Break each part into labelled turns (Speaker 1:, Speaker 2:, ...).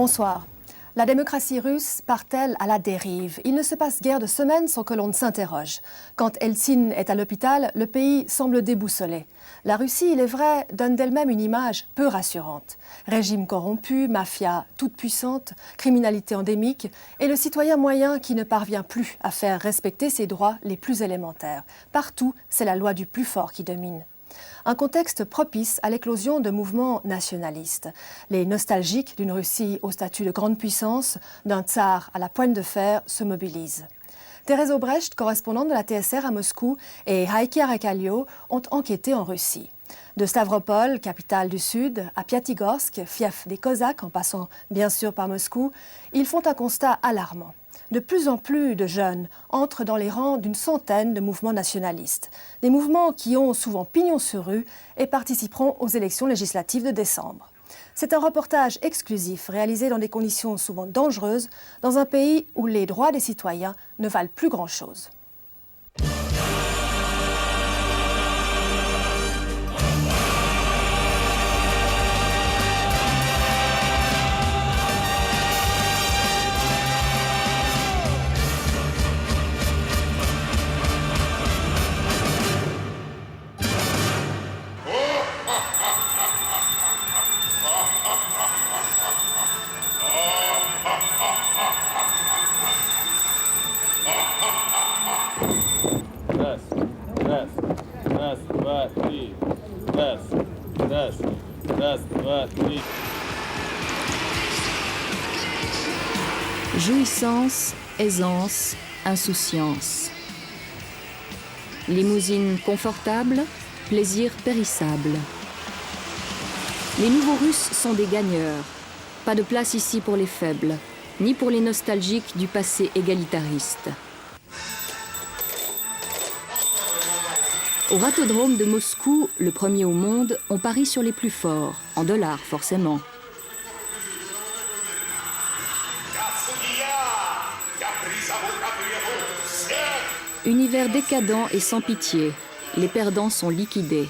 Speaker 1: Bonsoir. La démocratie russe part-elle à la dérive? Il ne se passe guère de semaines sans que l'on ne s'interroge. Quand Eltsine est à l'hôpital, le pays semble déboussolé. La Russie, il est vrai, donne d'elle-même une image peu rassurante. Régime corrompu, mafia toute puissante, criminalité endémique et le citoyen moyen qui ne parvient plus à faire respecter ses droits les plus élémentaires. Partout, c'est la loi du plus fort qui domine. Un contexte propice à l'éclosion de mouvements nationalistes. Les nostalgiques d'une Russie au statut de grande puissance, d'un tsar à la poigne de fer, se mobilisent. Thérèse Obrecht, correspondante de la TSR à Moscou, et Heikki Arakalio ont enquêté en Russie. De Stavropol, capitale du Sud, à Piatigorsk, fief des Cosaques, en passant bien sûr par Moscou, ils font un constat alarmant. De plus en plus de jeunes entrent dans les rangs d'une centaine de mouvements nationalistes. Des mouvements qui ont souvent pignon sur rue et participeront aux élections législatives de décembre. C'est un reportage exclusif réalisé dans des conditions souvent dangereuses, dans un pays où les droits des citoyens ne valent plus grand-chose.
Speaker 2: Jouissance, aisance, insouciance. Limousine confortable, plaisir périssable. Les nouveaux Russes sont des gagneurs. Pas de place ici pour les faibles, ni pour les nostalgiques du passé égalitariste. Au Ratodrome de Moscou, le premier au monde, on parie sur les plus forts, en dollars forcément. Univers décadent et sans pitié, les perdants sont liquidés.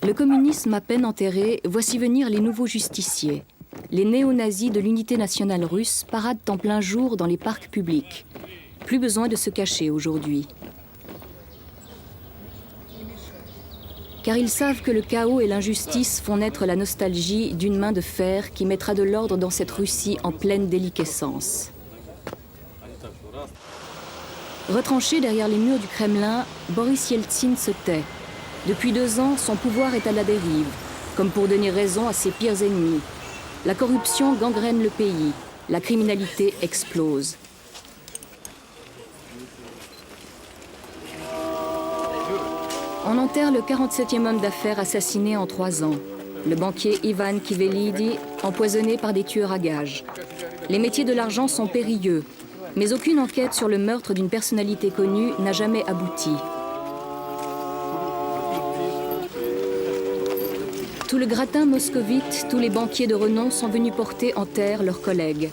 Speaker 2: Le communisme à peine enterré, voici venir les nouveaux justiciers. Les néo-nazis de l'unité nationale russe paradent en plein jour dans les parcs publics. Plus besoin de se cacher aujourd'hui. Car ils savent que le chaos et l'injustice font naître la nostalgie d'une main de fer qui mettra de l'ordre dans cette Russie en pleine déliquescence. Retranché derrière les murs du Kremlin, Boris Yeltsin se tait. Depuis 2 ans, son pouvoir est à la dérive, comme pour donner raison à ses pires ennemis. La corruption gangrène le pays, la criminalité explose. On enterre le 47e homme d'affaires assassiné en 3 ans. Le banquier Ivan Kivelidi, empoisonné par des tueurs à gages. Les métiers de l'argent sont périlleux, mais aucune enquête sur le meurtre d'une personnalité connue n'a jamais abouti. Tout le gratin moscovite, tous les banquiers de renom sont venus porter en terre leurs collègues.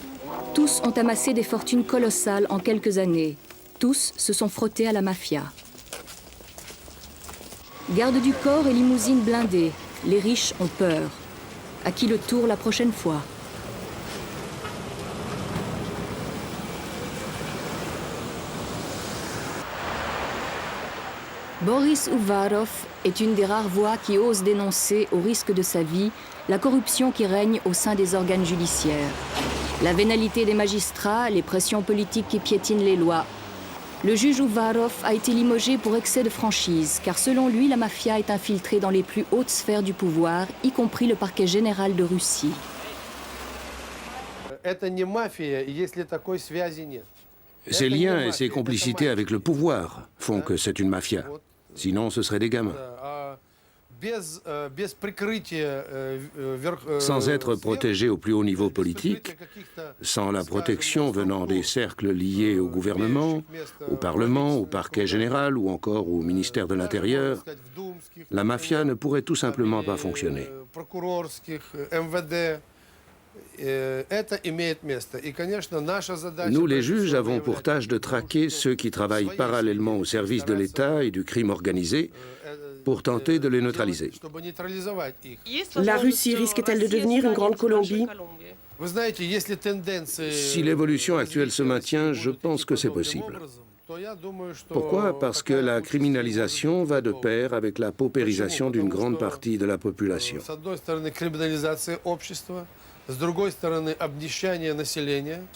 Speaker 2: Tous ont amassé des fortunes colossales en quelques années. Tous se sont frottés à la mafia. Garde du corps et limousine blindée, les riches ont peur. À qui le tour la prochaine fois? Boris Uvarov est une des rares voix qui ose dénoncer, au risque de sa vie, la corruption qui règne au sein des organes judiciaires. La vénalité des magistrats, les pressions politiques qui piétinent les lois. Le juge Uvarov a été limogé pour excès de franchise, car selon lui, la mafia est infiltrée dans les plus hautes sphères du pouvoir, y compris le parquet général de Russie.
Speaker 3: Ces liens et ces complicités avec le pouvoir font que c'est une mafia. Sinon, ce seraient des gamins. Sans être protégés au plus haut niveau politique, sans la protection venant des cercles liés au gouvernement, au Parlement, au parquet général ou encore au ministère de l'Intérieur, la mafia ne pourrait tout simplement pas fonctionner. Nous, les juges, avons pour tâche de traquer ceux qui travaillent parallèlement au service de l'État et du crime organisé, pour tenter de les neutraliser.
Speaker 4: La Russie risque-t-elle de devenir une grande Colombie?
Speaker 3: Si l'évolution actuelle se maintient, je pense que c'est possible. Pourquoi? Parce que la criminalisation va de pair avec la paupérisation d'une grande partie de la population.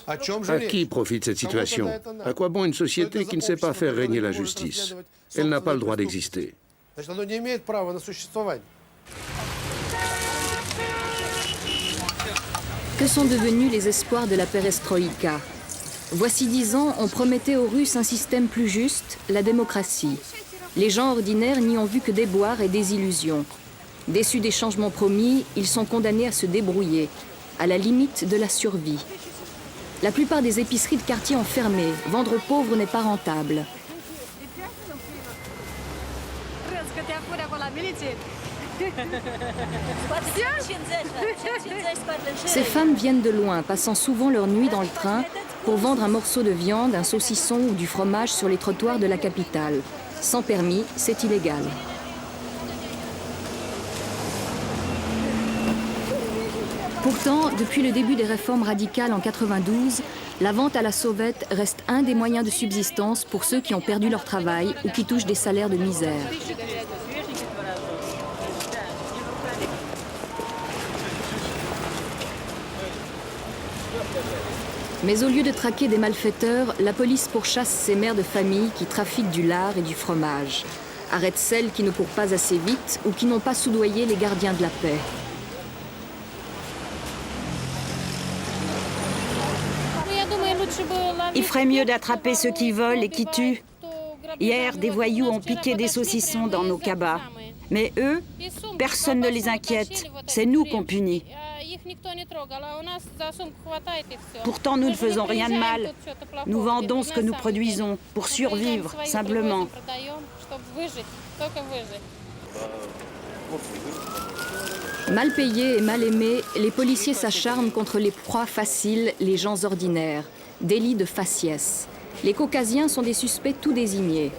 Speaker 3: À qui profite cette situation? À quoi bon une société qui ne sait pas faire régner la justice? Elle n'a pas le droit d'exister.
Speaker 2: Que sont devenus les espoirs de la perestroïka? Voici 10 ans, on promettait aux Russes un système plus juste, la démocratie. Les gens ordinaires n'y ont vu que déboires et désillusions. Déçus des changements promis, ils sont condamnés à se débrouiller, à la limite de la survie. La plupart des épiceries de quartier ont fermé. Vendre aux pauvres n'est pas rentable. Ces femmes viennent de loin, passant souvent leur nuit dans le train pour vendre un morceau de viande, un saucisson ou du fromage sur les trottoirs de la capitale. Sans permis, c'est illégal. Pourtant, depuis le début des réformes radicales en 92, la vente à la sauvette reste un des moyens de subsistance pour ceux qui ont perdu leur travail ou qui touchent des salaires de misère. Mais au lieu de traquer des malfaiteurs, la police pourchasse ces mères de famille qui trafiquent du lard et du fromage. Arrête celles qui ne courent pas assez vite ou qui n'ont pas soudoyé les gardiens de la paix.
Speaker 5: Il ferait mieux d'attraper ceux qui volent et qui tuent. Hier, des voyous ont piqué des saucissons dans nos cabas. Mais eux, personne ne les inquiète. C'est nous qu'on punit. Pourtant, nous ne faisons rien de mal. Nous vendons ce que nous produisons pour survivre, simplement.
Speaker 2: Mal payés et mal aimés, les policiers s'acharnent contre les proies faciles, les gens ordinaires. Délit de faciès. Les caucasiens sont des suspects tout désignés.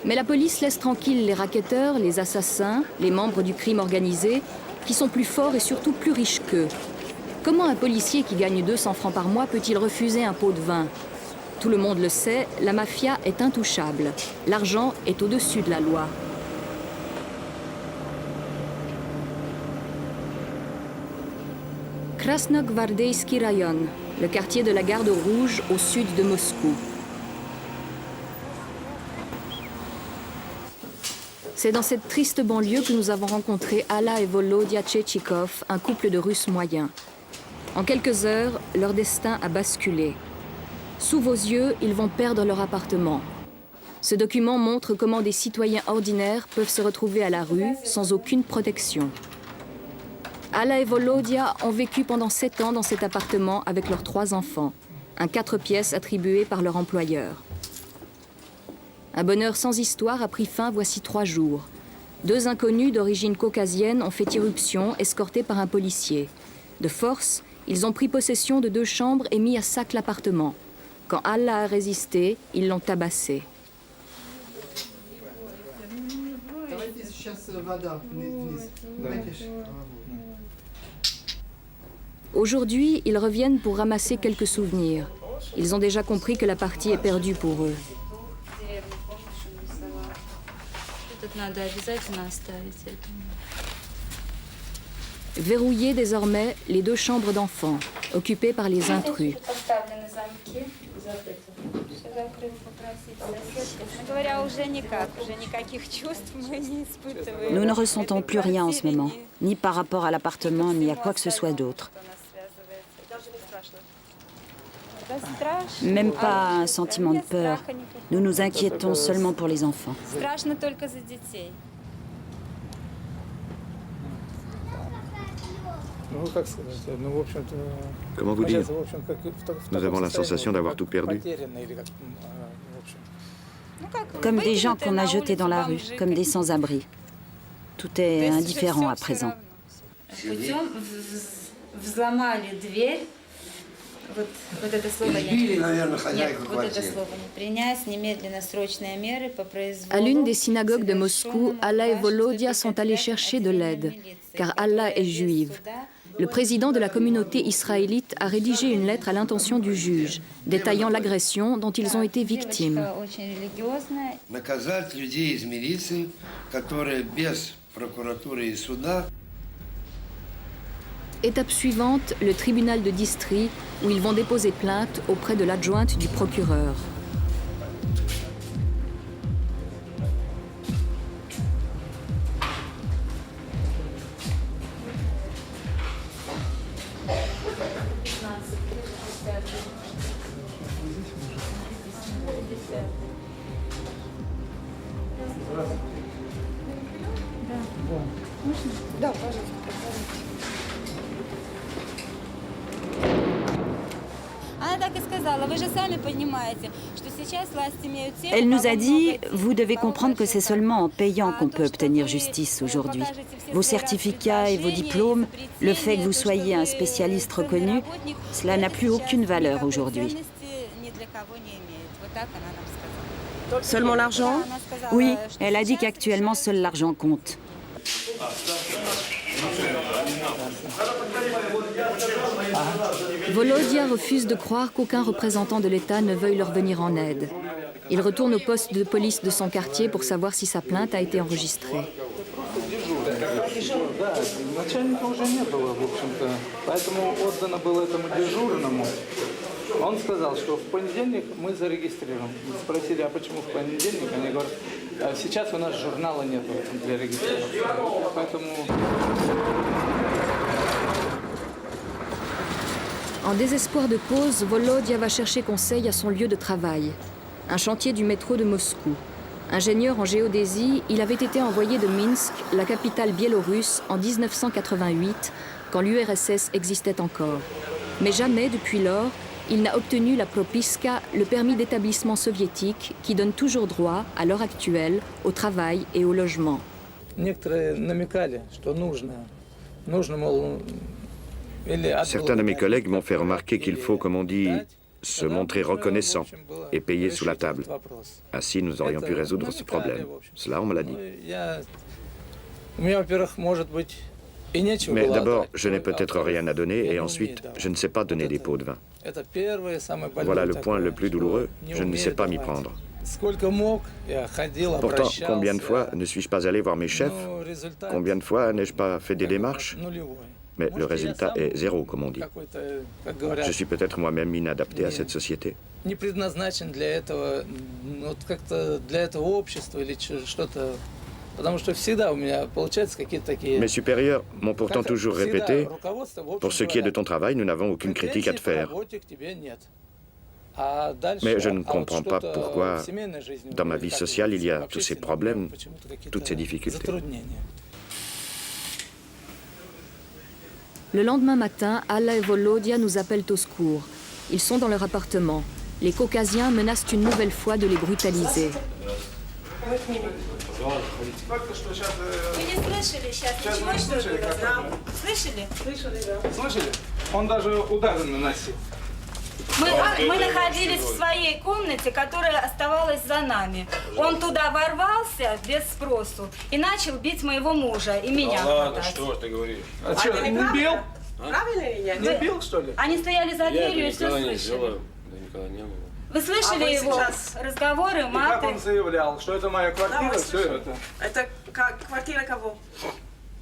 Speaker 2: Mais la police laisse tranquilles les racketteurs, les assassins, les membres du crime organisé, qui sont plus forts et surtout plus riches qu'eux. Comment un policier qui gagne 200 francs par mois peut-il refuser un pot de vin? Tout le monde le sait, la mafia est intouchable. L'argent est au-dessus de la loi. Krasnogvardeyski Rayon, le quartier de la Garde Rouge au sud de Moscou. C'est dans cette triste banlieue que nous avons rencontré Alla et Volodya Tchetchikov, un couple de Russes moyens. En quelques heures, leur destin a basculé. Sous vos yeux, ils vont perdre leur appartement. Ce document montre comment des citoyens ordinaires peuvent se retrouver à la rue sans aucune protection. Alla et Volodya ont vécu pendant 7 ans dans cet appartement avec leurs 3 enfants, un 4 pièces attribué par leur employeur. Un bonheur sans histoire a pris fin voici 3 jours. 2 inconnus d'origine caucasienne ont fait irruption, escortés par un policier. De force, ils ont pris possession de 2 chambres et mis à sac l'appartement. Quand Alla a résisté, ils l'ont tabassé. Aujourd'hui, ils reviennent pour ramasser quelques souvenirs. Ils ont déjà compris que la partie est perdue pour eux. Verrouillées désormais, les 2 chambres d'enfants, occupées par les intrus.
Speaker 5: Nous ne ressentons plus rien en ce moment, ni par rapport à l'appartement, ni à quoi que ce soit d'autre. Même pas un sentiment de peur. Nous nous inquiétons seulement pour les enfants.
Speaker 6: Comment vous dire? Nous avons la sensation d'avoir tout perdu.
Speaker 5: Comme des gens qu'on a jetés dans la rue, comme des sans-abri. Tout est indifférent à présent.
Speaker 7: Вот это слово я не Нет, вот это слово не принять, немедленно срочные меры по произволу.
Speaker 2: À l'une des synagogues de Moscou, Allah et Volodya sont allés chercher de l'aide, car Allah est juive. Le président de la communauté israélite a rédigé une lettre à l'intention du juge, détaillant l'agression dont ils ont été victimes.
Speaker 8: Наказать людей из милиции, которые без прокуратуры и суда.
Speaker 2: Étape suivante, le tribunal de Distri, où ils vont déposer plainte auprès de l'adjointe du procureur.
Speaker 5: Elle nous a dit, vous devez comprendre que c'est seulement en payant qu'on peut obtenir justice aujourd'hui. Vos certificats et vos diplômes, le fait que vous soyez un spécialiste reconnu, cela n'a plus aucune valeur aujourd'hui.
Speaker 4: Seulement l'argent?
Speaker 5: Oui, elle a dit qu'actuellement seul l'argent compte.
Speaker 2: Volodya refuse de croire qu'aucun représentant de l'État ne veuille leur venir en aide. Il retourne au poste de police de son quartier pour savoir si sa plainte a été enregistrée.
Speaker 9: Он сказал, что в понедельник мы зарегистрируем. Спросили, а почему в понедельник? Они говорят, сейчас у нас журнала нет для регистрации. Поэтому...
Speaker 2: En désespoir de cause, Volodya va chercher conseil à son lieu de travail, un chantier du métro de Moscou. Ingénieur en géodésie, il avait été envoyé de Minsk, la capitale biélorusse, en 1988, quand l'URSS existait encore. Mais jamais, depuis lors, il n'a obtenu la propiska, le permis d'établissement soviétique, qui donne toujours droit, à l'heure actuelle, au travail et au logement.
Speaker 6: Certains de mes collègues m'ont fait remarquer qu'il faut, comme on dit, se montrer reconnaissant et payer sous la table. Ainsi, nous aurions pu résoudre ce problème. Cela, on me l'a dit. Mais d'abord, je n'ai peut-être rien à donner et ensuite, je ne sais pas donner des pots de vin. Voilà le point le plus douloureux, je ne sais pas m'y prendre. Pourtant, combien de fois ne suis-je pas allé voir mes chefs? Combien de fois n'ai-je pas fait des démarches? Mais le résultat est zéro, comme on dit. Je suis peut-être moi-même inadapté à cette société. Mes supérieurs m'ont pourtant toujours répété, pour ce qui est de ton travail, nous n'avons aucune critique à te faire. Mais je ne comprends pas pourquoi, dans ma vie sociale, il y a tous ces problèmes, toutes ces difficultés.
Speaker 2: Le lendemain matin, Allah et Volodya nous appellent au secours. Ils sont dans leur appartement. Les Caucasiens menacent une nouvelle fois de les brutaliser.
Speaker 9: Только что сейчас... Вы не слышали сейчас? Ничего, что ли? Слышали? Слышали? Он даже удары наносил.
Speaker 7: Мы находились в своей комнате, которая оставалась за нами. Он туда ворвался без спросу и начал бить моего мужа и меня.
Speaker 10: Ладно, что ты говоришь?
Speaker 9: А что, не бил? Правильно или нет? Не бил, что ли?
Speaker 7: Они стояли за дверью и все слышали.
Speaker 10: Никогда не было.
Speaker 7: Вы слышали его разговоры, маты?
Speaker 9: И как он заявлял, что это моя квартира, все это?
Speaker 4: Это квартира кого?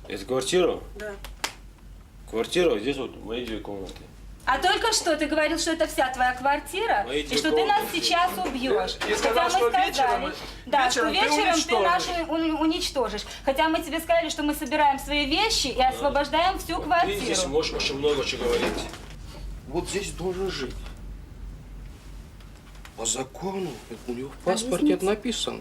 Speaker 10: Это квартира?
Speaker 4: Да.
Speaker 10: Квартира, здесь вот мои две комнаты.
Speaker 7: А только что ты говорил, что это вся твоя квартира, и что ты нас сейчас убьешь.
Speaker 9: И сказал, что вечером,
Speaker 7: да, что вечером ты нас уничтожишь. Хотя мы тебе сказали, что мы собираем свои вещи и освобождаем всю квартиру.
Speaker 10: Ты здесь можешь очень много чего говорить.
Speaker 3: Вот здесь должен жить. По закону, у него в паспорте это написано.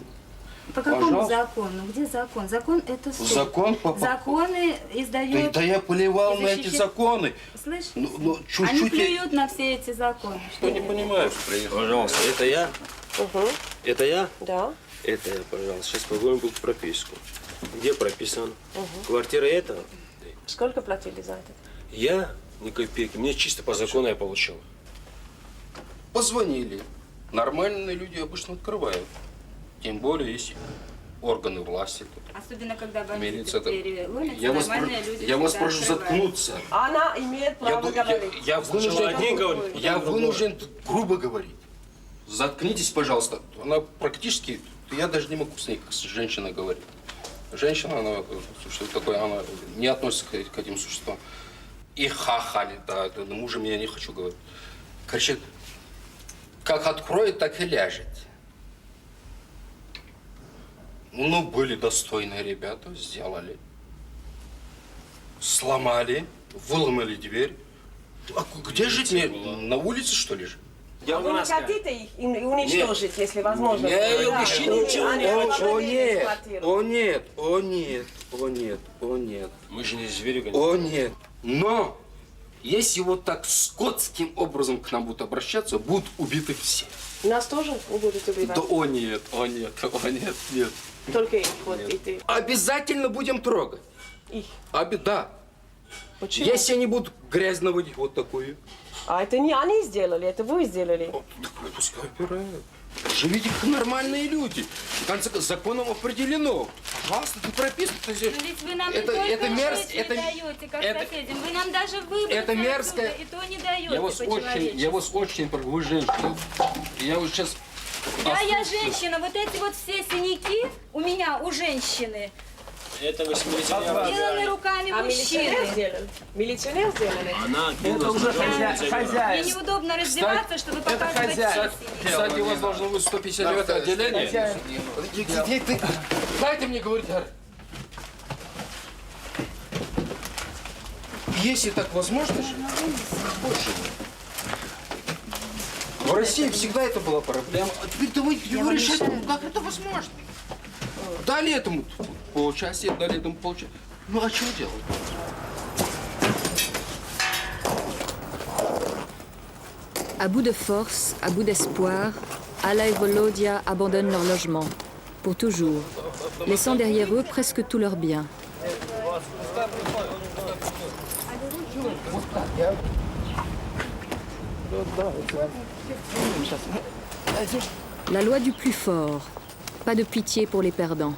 Speaker 7: По какому закону? Где закон? Закон это суд.
Speaker 3: Закон
Speaker 7: Законы издают...
Speaker 3: Да я плевал на эти законы.
Speaker 7: Слышишь?
Speaker 3: Чуть-чуть...
Speaker 7: Они плюют на все эти законы.
Speaker 10: Что не понимаешь? Пожалуйста, это я?
Speaker 4: Угу.
Speaker 10: Это я?
Speaker 4: Да.
Speaker 10: Это я, пожалуйста. Сейчас поговорим про прописку. Где прописан? Квартира эта?
Speaker 4: Сколько платили за это?
Speaker 10: Я? Ни копейки. Мне чисто по закону я получил.
Speaker 11: Позвонили. Нормальные люди обычно открывают. Тем более, если органы власти.
Speaker 7: Особенно, когда
Speaker 11: Милиция,
Speaker 7: двери ломятся,
Speaker 11: я вас,
Speaker 7: нормальные люди
Speaker 11: я вас
Speaker 7: всегда
Speaker 11: прошу
Speaker 7: открывают.
Speaker 11: заткнуться.
Speaker 4: Она имеет право говорить.
Speaker 11: Я вынужден грубо говорить. Заткнитесь, пожалуйста. Она практически, я даже не могу с ней как с женщиной говорить. Женщина, она, что такое, она не относится к этим существам. И хахали, да, мужем я не хочу говорить. Короче, как откроет, так и ляжет. Ну, были достойные ребята, сделали. Сломали, выломали дверь. А где жить мне? На улице, что ли, жить?
Speaker 4: А вы не хотите их уничтожить, если возможно?
Speaker 11: Я вообще ничего не хочу. О нет, о нет, о нет, о нет, о нет.
Speaker 10: Мы же не звери, конечно.
Speaker 11: О нет. Но, если вот так скотским образом к нам будут обращаться, будут убиты все.
Speaker 4: Нас тоже будут убивать?
Speaker 11: Да о нет, о нет, о нет, нет.
Speaker 4: Только их, вот и ты.
Speaker 11: Обязательно будем трогать.
Speaker 4: Их?
Speaker 11: Да.
Speaker 4: Почему?
Speaker 11: Если они будут грязь наводить вот такую.
Speaker 4: А это не они сделали, это вы сделали.
Speaker 11: Так пускай убирают. Живите как нормальные люди. В конце концов, законом определено. Пожалуйста, ты прописано.
Speaker 7: Но ведь вы нам не только жить не даете, как соседям, вы нам даже выбраться
Speaker 11: это мерзкое.
Speaker 7: и то не даете
Speaker 11: Я вас очень прошу, вы женщина. Я вот сейчас...
Speaker 7: Да, я женщина. Вот эти вот все синяки у меня, у женщины,
Speaker 10: Это 80-летняя.
Speaker 7: сделаны руками
Speaker 4: А милиционер
Speaker 7: мужчины.
Speaker 4: сделал? Милиционер сделали?
Speaker 10: Она
Speaker 9: Это уже хозяин.
Speaker 7: Мне неудобно раздеваться, чтобы показывать
Speaker 9: хозяин.
Speaker 7: сиськи.
Speaker 11: Кстати, у вас должно быть 159 отделение. Дайте мне говорить. Если так возможно, больше нет. В России всегда это была проблема. А теперь давайте его решать, как это возможно. Дали этому полчаса, дали этому полчаса. Ну а что делать?
Speaker 2: À bout de force, à bout d'espoir, Alla et Volodya abandonnent leur logement, pour toujours, laissant derrière eux presque tous leurs biens. La loi du plus fort, pas de pitié pour les perdants.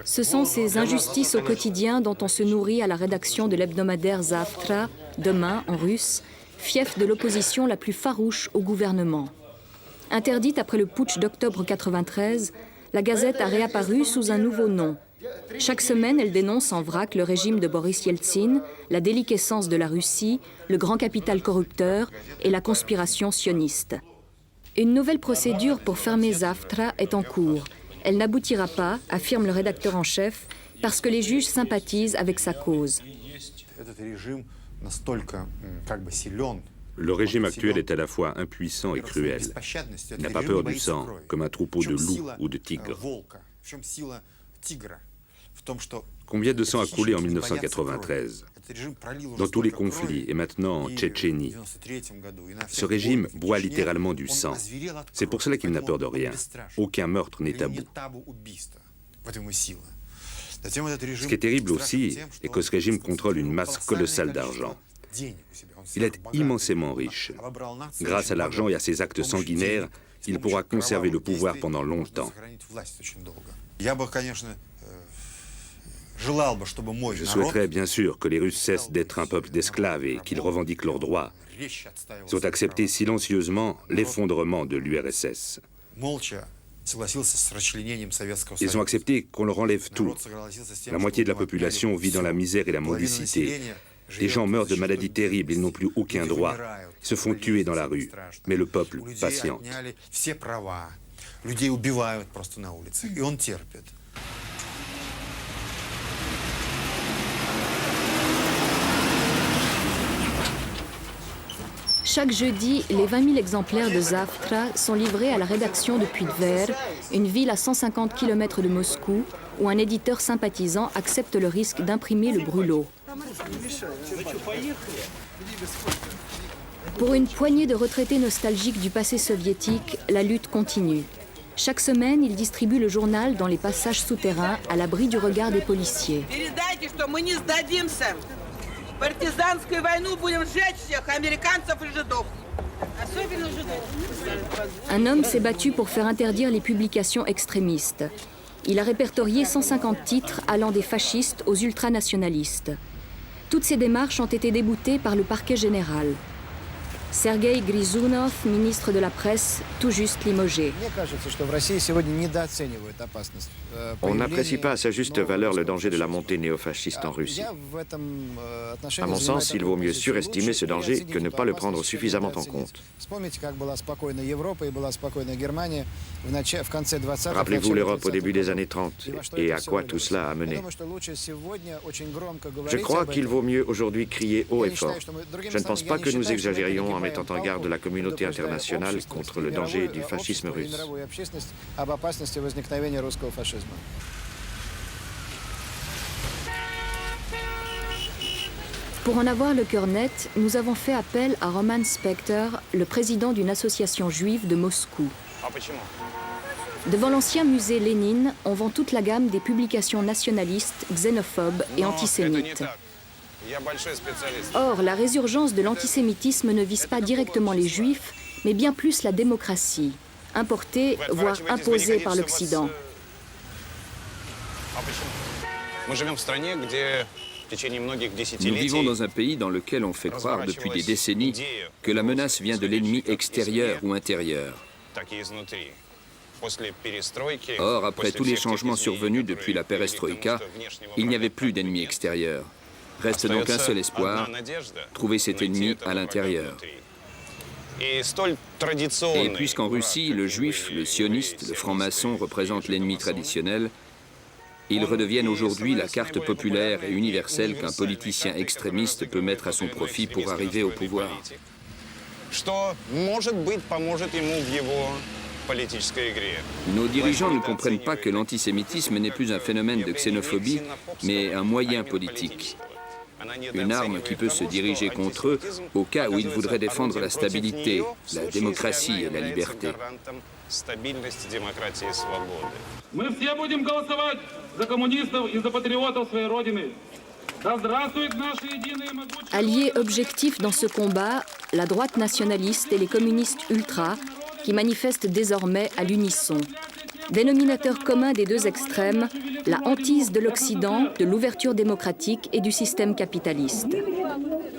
Speaker 2: Ce sont ces injustices au quotidien dont on se nourrit à la rédaction de l'hebdomadaire Zavtra, demain en russe, fief de l'opposition la plus farouche au gouvernement. Interdite après le putsch d'octobre 93, la gazette a réapparu sous un nouveau nom. Chaque semaine, elle dénonce en vrac le régime de Boris Yeltsin, la déliquescence de la Russie, le grand capital corrupteur et la conspiration sioniste. Une nouvelle procédure pour fermer Zavtra est en cours. Elle n'aboutira pas, affirme le rédacteur en chef, parce que les juges sympathisent avec sa cause.
Speaker 12: Le régime actuel est à la fois impuissant et cruel. Il n'a pas peur du sang, comme un troupeau de loups ou de tigres. Combien de sang a coulé en 1993 dans tous les conflits et maintenant en Tchétchénie? Ce régime boit littéralement du sang. C'est pour cela qu'il n'a peur de rien. Aucun meurtre n'est tabou. Ce qui est terrible aussi est que ce régime contrôle une masse colossale d'argent. Il est immensément riche. Grâce à l'argent et à ses actes sanguinaires, il pourra conserver le pouvoir pendant longtemps. Je souhaiterais bien sûr que les Russes cessent d'être un peuple d'esclaves et qu'ils revendiquent leurs droits. Ils ont accepté silencieusement l'effondrement de l'URSS. Ils ont accepté qu'on leur enlève tout. La moitié de la population vit dans la misère et la mendicité. Les gens meurent de maladies terribles, ils n'ont plus aucun droit. Ils se font tuer dans la rue. Mais le peuple patiente.
Speaker 2: Chaque jeudi, les 20 000 exemplaires de Zavtra sont livrés à la rédaction depuis Tver, une ville à 150 km de Moscou, où un éditeur sympathisant accepte le risque d'imprimer le brûlot. Pour une poignée de retraités nostalgiques du passé soviétique, la lutte continue. Chaque semaine, il distribue le journal dans les passages souterrains à l'abri du regard des policiers.
Speaker 13: Обещайте, что мы не сдадимся. Партизанскую войну будем сжечь всех американцев и жидов. Особенно жидов.
Speaker 2: Un homme s'est battu pour faire interdire les publications extrémistes. Il a répertorié 150 titres allant des fascistes aux ultranationalistes. Toutes ces démarches ont été déboutées par le parquet général. Sergueï Gryzunov, ministre de la Presse, tout juste limogé.
Speaker 6: On n'apprécie pas à sa juste valeur le danger de la montée néofasciste en Russie. À mon sens, il vaut mieux surestimer ce danger que ne pas le prendre suffisamment en compte. Rappelez-vous l'Europe au début des années 30 et à quoi tout cela a mené. Je crois qu'il vaut mieux aujourd'hui crier haut et fort. Je ne pense pas que nous exagérions en mettant en garde la communauté internationale contre le danger du fascisme russe.
Speaker 2: Pour en avoir le cœur net, nous avons fait appel à Roman Spector, le président d'une association juive de Moscou. Devant l'ancien musée Lénine, on vend toute la gamme des publications nationalistes, xénophobes et antisémites. Or, la résurgence de l'antisémitisme ne vise pas directement les juifs, mais bien plus la démocratie, importée, voire imposée par l'Occident.
Speaker 14: Nous vivons dans un pays dans lequel on fait croire depuis des décennies que la menace vient de l'ennemi extérieur ou intérieur. Or, après tous les changements survenus depuis la perestroïka, il n'y avait plus d'ennemi extérieur. Reste donc un seul espoir, trouver cet ennemi à l'intérieur. Et puisqu'en Russie, le juif, le sioniste, le franc-maçon représentent l'ennemi traditionnel, ils redeviennent aujourd'hui la carte populaire et universelle qu'un politicien extrémiste peut mettre à son profit pour arriver au pouvoir. Nos dirigeants ne comprennent pas que l'antisémitisme n'est plus un phénomène de xénophobie, mais un moyen politique. Une arme qui peut se diriger contre eux au cas où ils voudraient défendre la stabilité, la démocratie et la liberté.
Speaker 2: Alliés objectifs dans ce combat, la droite nationaliste et les communistes ultras qui manifestent désormais à l'unisson. Dénominateur commun des deux extrêmes, la hantise de l'Occident, de l'ouverture démocratique et du système capitaliste.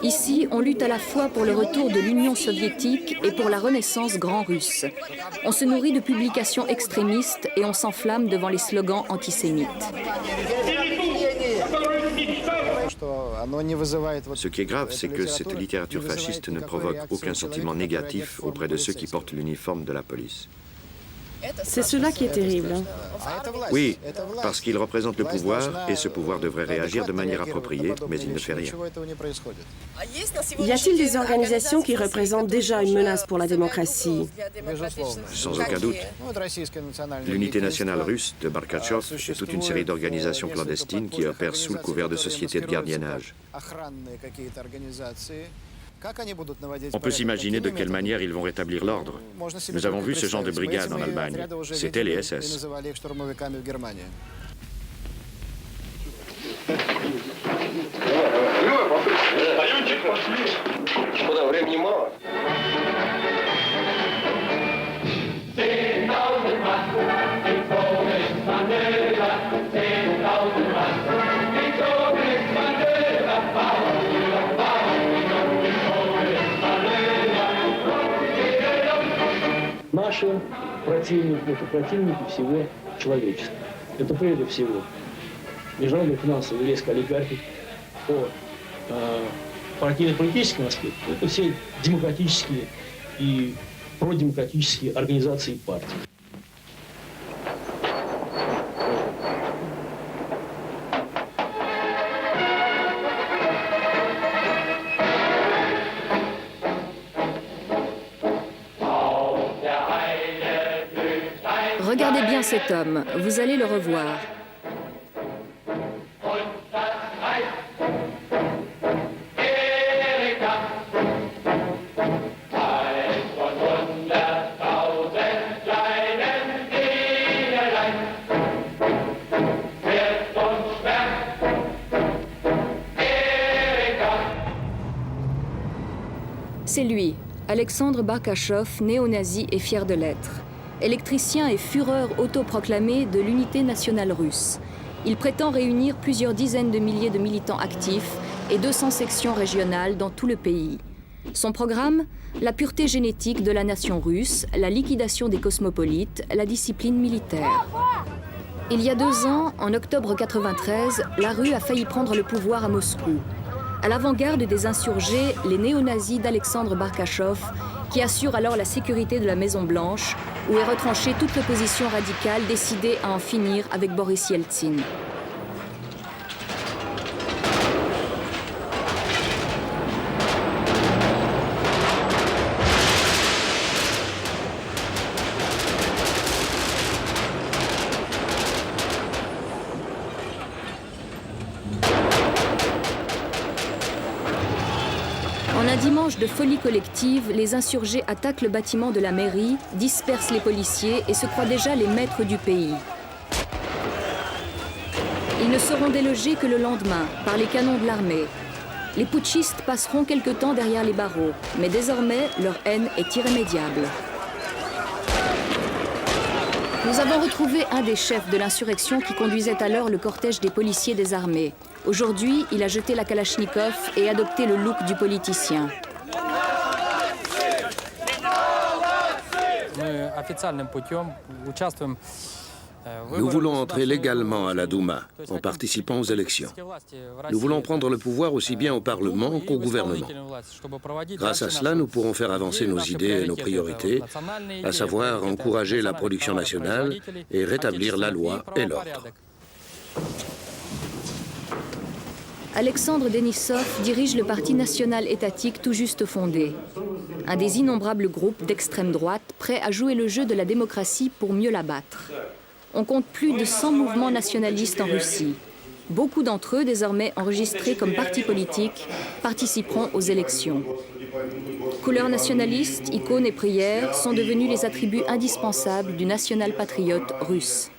Speaker 2: Ici, on lutte à la fois pour le retour de l'Union soviétique et pour la renaissance grand russe. On se nourrit de publications extrémistes et on s'enflamme devant les slogans antisémites.
Speaker 6: Ce qui est grave, c'est que cette littérature fasciste ne provoque aucun sentiment négatif auprès de ceux qui portent l'uniforme de la police.
Speaker 4: C'est cela qui est terrible.
Speaker 6: Oui, parce qu'il représente le pouvoir et ce pouvoir devrait réagir de manière appropriée, mais il ne fait rien.
Speaker 4: Y a-t-il des organisations qui représentent déjà une menace pour la démocratie?
Speaker 6: Sans aucun doute. L'unité nationale russe de Barkatchov et toute une série d'organisations clandestines qui opèrent sous le couvert de sociétés de gardiennage. On peut s'imaginer de quelle manière ils vont rétablir l'ordre. Nous avons vu ce genre de brigade en Allemagne. C'était les SS.
Speaker 15: Наши противники – это противники всего человечества. Это прежде всего международные финансовые резко олигархи по партийно-политическому аспекту. Это все демократические и продемократические организации и партии.
Speaker 2: Regardez bien cet homme, vous allez le revoir. C'est lui, Alexandre Barkashov, néo-nazi et fier de l'être. Électricien et fureur autoproclamé de l'unité nationale russe. Il prétend réunir plusieurs dizaines de milliers de militants actifs et 200 sections régionales dans tout le pays. Son programme, la pureté génétique de la nation russe, la liquidation des cosmopolites, la discipline militaire. Il y a 2 ans, en octobre 1993, la rue a failli prendre le pouvoir à Moscou. À l'avant-garde des insurgés, les néo-nazis d'Alexandre Barkashov, qui assurent alors la sécurité de la Maison-Blanche, où est retranchée toute l'opposition radicale décidée à en finir avec Boris Yeltsin. En un dimanche de folie collective, les insurgés attaquent le bâtiment de la mairie, dispersent les policiers et se croient déjà les maîtres du pays. Ils ne seront délogés que le lendemain, par les canons de l'armée. Les putschistes passeront quelque temps derrière les barreaux, mais désormais, leur haine est irrémédiable. Nous avons retrouvé un des chefs de l'insurrection qui conduisait alors le cortège des policiers désarmés. Aujourd'hui, il a jeté la Kalachnikov et adopté le look du politicien.
Speaker 3: Nous voulons entrer légalement à la Douma en participant aux élections. Nous voulons prendre le pouvoir aussi bien au Parlement qu'au gouvernement. Grâce à cela, nous pourrons faire avancer nos idées et nos priorités, à savoir encourager la production nationale et rétablir la loi et l'ordre.
Speaker 2: Alexandre Denisov dirige le Parti national étatique tout juste fondé. Un des innombrables groupes d'extrême droite prêts à jouer le jeu de la démocratie pour mieux la battre. On compte plus de 100 mouvements nationalistes en Russie. Beaucoup d'entre eux, désormais enregistrés comme partis politiques, participeront aux élections. Couleurs nationalistes, icônes et prières sont devenus les attributs indispensables du national-patriote russe.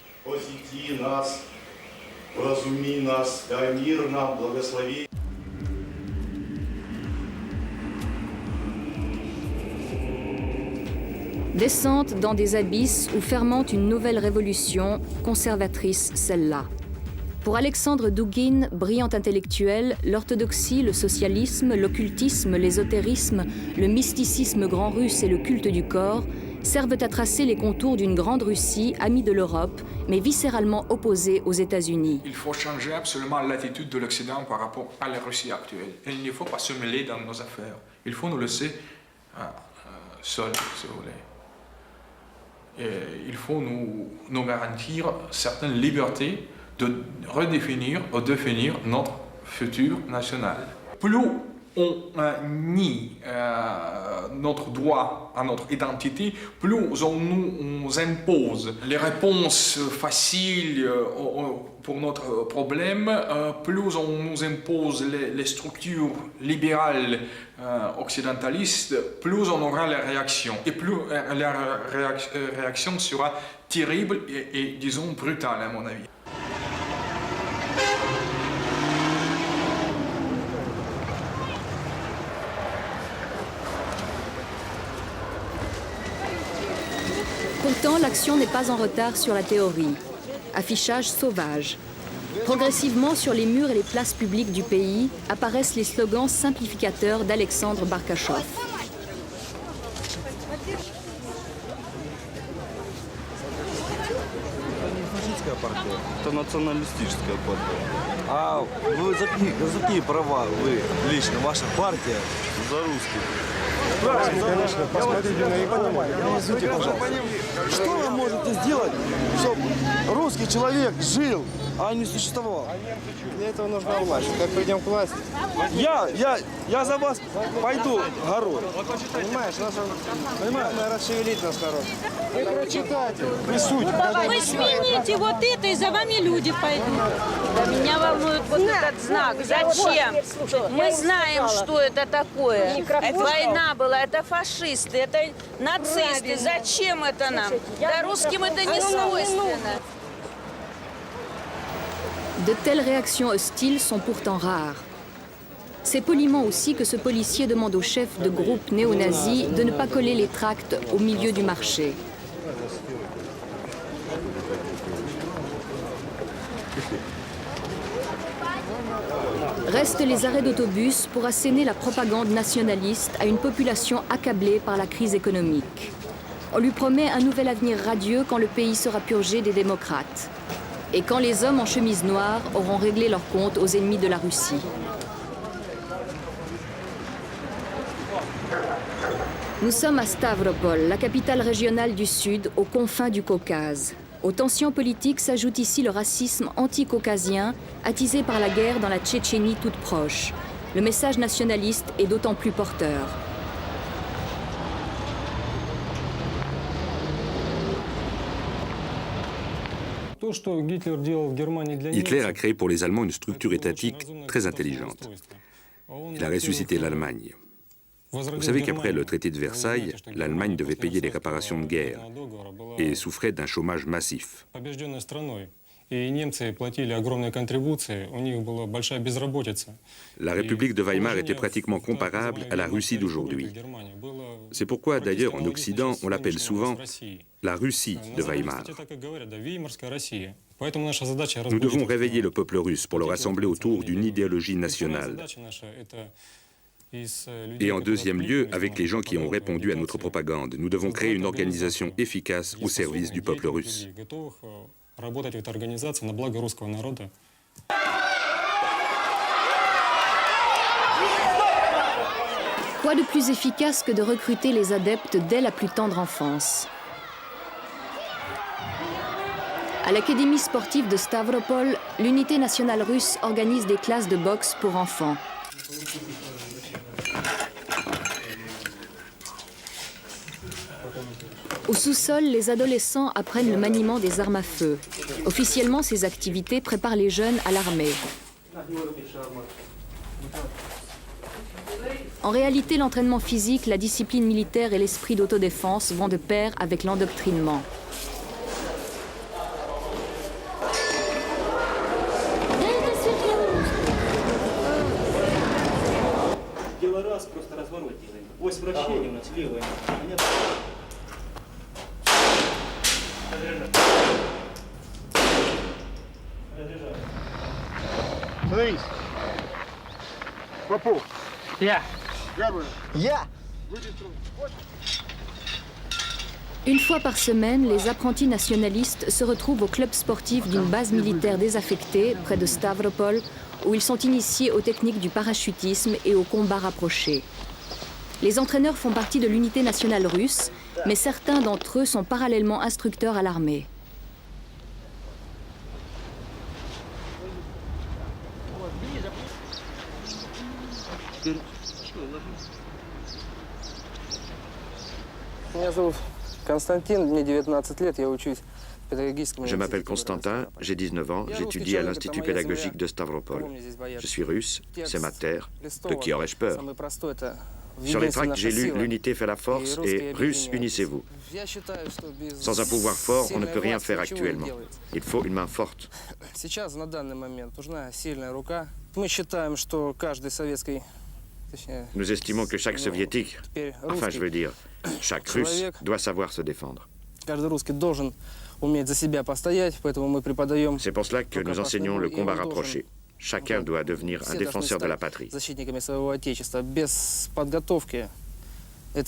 Speaker 2: Descente dans des abysses où fermente une nouvelle révolution, conservatrice celle-là. Pour Alexandre Douguine, brillant intellectuel, l'orthodoxie, le socialisme, l'occultisme, l'ésotérisme, le mysticisme grand russe et le culte du corps servent à tracer les contours d'une grande Russie, amie de l'Europe, mais viscéralement opposée aux États-Unis.
Speaker 16: Il faut changer absolument l'attitude de l'Occident par rapport à la Russie actuelle. Il ne faut pas se mêler dans nos affaires. Il faut nous laisser seuls, si vous voulez. Et il faut nous garantir certaines libertés de redéfinir ou définir notre futur national. Plus on nie notre droit à notre identité, plus on nous impose les réponses faciles pour notre problème, plus on nous impose les structures libérales occidentalistes, plus on aura la réaction. Et plus la réaction sera terrible et disons brutale, à mon avis.
Speaker 2: Pourtant, l'action n'est pas en retard sur la théorie. Affichage sauvage. Progressivement, sur les murs et les places publiques du pays, apparaissent les slogans simplificateurs d'Alexandre Barkashov.
Speaker 17: Это националистическая партия. А вы за какие права вы лично, ваша партия за русских? Конечно, посмотрите на экономику. Извините, пожалуйста. Что вы можете сделать, чтобы русский человек жил, а не существовал? Для этого нужна власть. Как придем к власти? Я за вас пойду горой. Понимаешь, надо расшевелить нас, народ. Вы прочитайте, присудите.
Speaker 18: Вы смените вот это, и за вами люди пойдут. Меня волнует вот этот знак. Зачем? Мы знаем, что это такое. Война была, это фашисты, это нацисты. Зачем это нам? Да русским это не свойственно.
Speaker 2: De telles réactions hostiles sont pourtant rares. C'est poliment aussi que ce policier demande au chef de groupe néo-nazi de ne pas coller les tracts au milieu du marché. Restent les arrêts d'autobus pour asséner la propagande nationaliste à une population accablée par la crise économique. On lui promet un nouvel avenir radieux quand le pays sera purgé des démocrates. Et quand les hommes en chemise noire auront réglé leur compte aux ennemis de la Russie. Nous sommes à Stavropol, la capitale régionale du Sud, aux confins du Caucase. Aux tensions politiques s'ajoute ici le racisme anti-caucasien, attisé par la guerre dans la Tchétchénie toute proche. Le message nationaliste est d'autant plus porteur.
Speaker 12: Hitler a créé pour les Allemands une structure étatique très intelligente. Il a ressuscité l'Allemagne. Vous savez qu'après le traité de Versailles, l'Allemagne devait payer les réparations de guerre et souffrait d'un chômage massif. La République de Weimar était pratiquement comparable à la Russie d'aujourd'hui. C'est pourquoi, d'ailleurs, en Occident, on l'appelle souvent la Russie de Weimar. Nous devons réveiller le peuple russe pour le rassembler autour d'une idéologie nationale. Et en deuxième lieu, avec les gens qui ont répondu à notre propagande, nous devons créer une organisation efficace au service du peuple russe.
Speaker 2: Quoi de plus efficace que de recruter les adeptes dès la plus tendre enfance? À l'Académie sportive de Stavropol, l'unité nationale russe organise des classes de boxe pour enfants. Au sous-sol, les adolescents apprennent le maniement des armes à feu. Officiellement, ces activités préparent les jeunes à l'armée. En réalité, l'entraînement physique, la discipline militaire et l'esprit d'autodéfense vont de pair avec l'endoctrinement. Une fois par semaine, les apprentis nationalistes se retrouvent au club sportif d'une base militaire désaffectée près de Stavropol, où ils sont initiés aux techniques du parachutisme et aux combats rapprochés. Les entraîneurs font partie de l'unité nationale russe, mais certains d'entre eux sont parallèlement instructeurs à l'armée.
Speaker 6: Je m'appelle Constantin, j'ai 19 ans, j'étudie à l'Institut pédagogique de Stavropol. Je suis russe, c'est ma terre, de qui aurais-je peur? Sur les tracts, j'ai lu « L'unité fait la force » et « Russes, unissez-vous ». Sans un pouvoir fort, on ne peut rien faire actuellement. Il faut une main forte. Nous estimons que chaque soviétique, enfin je veux dire, chaque russe doit savoir se défendre. C'est pour cela que nous enseignons le combat rapproché. Chacun doit devenir un défenseur de la patrie. Et